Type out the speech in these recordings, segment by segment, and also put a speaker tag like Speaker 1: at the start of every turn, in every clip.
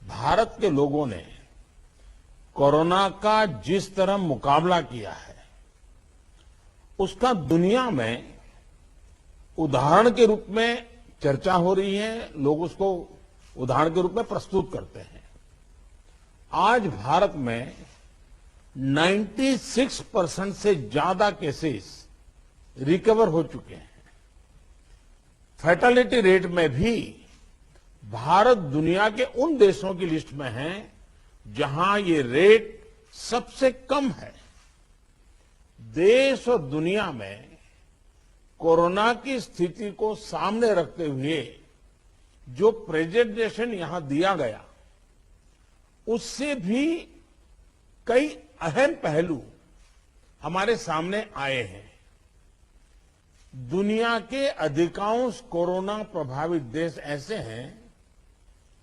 Speaker 1: भारत के लोगों ने कोरोना का जिस तरह मुकाबला किया है, उसका दुनिया में उदाहरण के रूप में चर्चा हो रही है। लोग उसको उदाहरण के रूप में प्रस्तुत करते हैं। आज भारत में 96% से ज्यादा केसेस रिकवर हो चुके हैं। फैटेलिटी रेट में भी भारत दुनिया के उन देशों की लिस्ट में है जहां ये रेट सबसे कम है। देश और दुनिया में कोरोना की स्थिति को सामने रखते हुए जो प्रेजेंटेशन यहां दिया गया, उससे भी कई अहम पहलू हमारे सामने आए हैं। दुनिया के अधिकांश कोरोना प्रभावित देश ऐसे हैं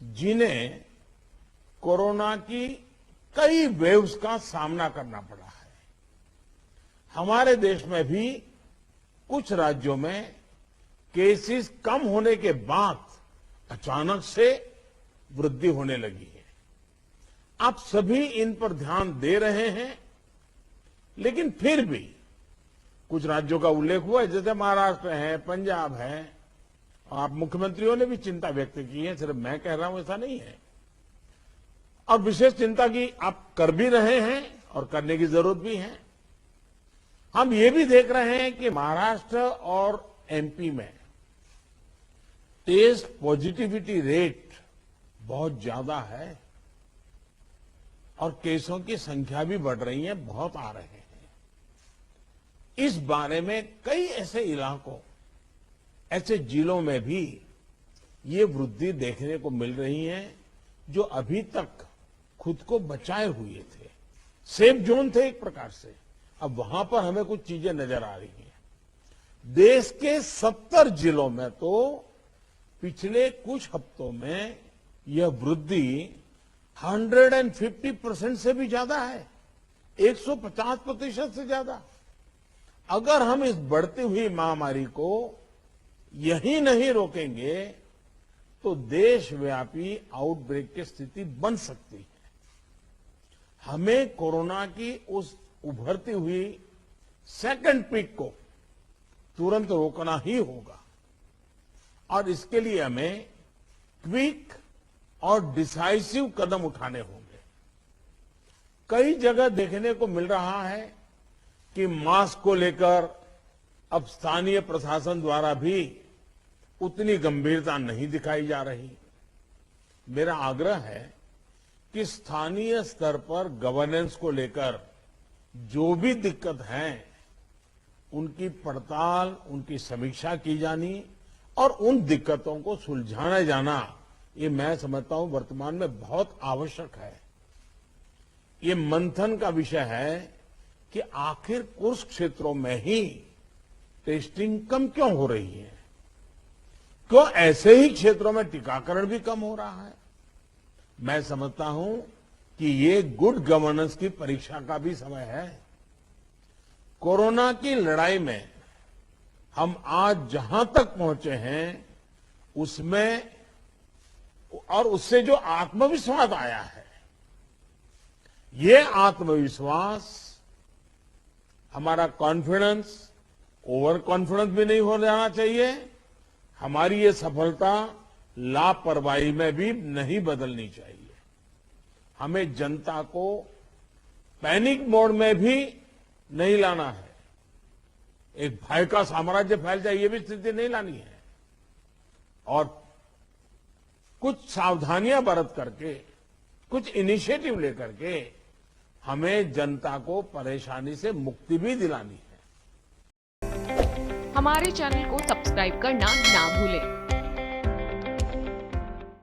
Speaker 1: जिन्हें कोरोना की कई वेव्स का सामना करना पड़ा है। हमारे देश में भी कुछ राज्यों में केसेस कम होने के बाद अचानक से वृद्धि होने लगी है। आप सभी इन पर ध्यान दे रहे हैं, लेकिन फिर भी कुछ राज्यों का उल्लेख हुआ है, जैसे महाराष्ट्र है, पंजाब है। आप मुख्यमंत्रियों ने भी चिंता व्यक्त की है, सिर्फ मैं कह रहा हूं ऐसा नहीं है। और विशेष चिंता की आप कर भी रहे हैं और करने की जरूरत भी है। हम ये भी देख रहे हैं कि महाराष्ट्र और एमपी में टेस्ट पॉजिटिविटी रेट बहुत ज्यादा है और केसों की संख्या भी बढ़ रही है, बहुत आ रहे हैं। इस बारे में कई ऐसे इलाकों, ऐसे जिलों में भी ये वृद्धि देखने को मिल रही है जो अभी तक खुद को बचाए हुए थे, सेफ जोन थे एक प्रकार से। अब वहां पर हमें कुछ चीजें नजर आ रही हैं। देश के 70 जिलों में तो पिछले कुछ हफ्तों में यह वृद्धि 150% से भी ज्यादा है, 150% से ज्यादा। अगर हम इस बढ़ती हुई महामारी को यही नहीं रोकेंगे तो देशव्यापी आउटब्रेक की स्थिति बन सकती है। हमें कोरोना की उस उभरती हुई सेकंड पीक को तुरंत रोकना ही होगा और इसके लिए हमें क्विक और डिसाइसिव कदम उठाने होंगे। कई जगह देखने को मिल रहा है कि मास्क को लेकर अब स्थानीय प्रशासन द्वारा भी उतनी गंभीरता नहीं दिखाई जा रही। मेरा आग्रह है कि स्थानीय स्तर पर गवर्नेंस को लेकर जो भी दिक्कत है, उनकी पड़ताल, उनकी समीक्षा की जानी और उन दिक्कतों को सुलझाया जाना, ये मैं समझता हूं वर्तमान में बहुत आवश्यक है। ये मंथन का विषय है कि आखिर कुछ क्षेत्रों में ही टेस्टिंग कम क्यों हो रही है, क्यों ऐसे ही क्षेत्रों में टीकाकरण भी कम हो रहा है। मैं समझता हूं कि ये गुड गवर्नेंस की परीक्षा का भी समय है। कोरोना की लड़ाई में हम आज जहां तक पहुंचे हैं, उसमें और उससे जो आत्मविश्वास आया है, ये आत्मविश्वास, हमारा कॉन्फिडेंस ओवर कॉन्फिडेंस भी नहीं हो जाना चाहिए। हमारी ये सफलता लापरवाही में भी नहीं बदलनी चाहिए। हमें जनता को पैनिक मोड में भी नहीं लाना है। एक भय का साम्राज्य फैल जाए, ये भी स्थिति नहीं लानी है। और कुछ सावधानियां बरत करके, कुछ इनिशिएटिव लेकर के हमें जनता को परेशानी से मुक्ति भी दिलानी है।
Speaker 2: हमारे चैनल को सब्सक्राइब करना ना भूलें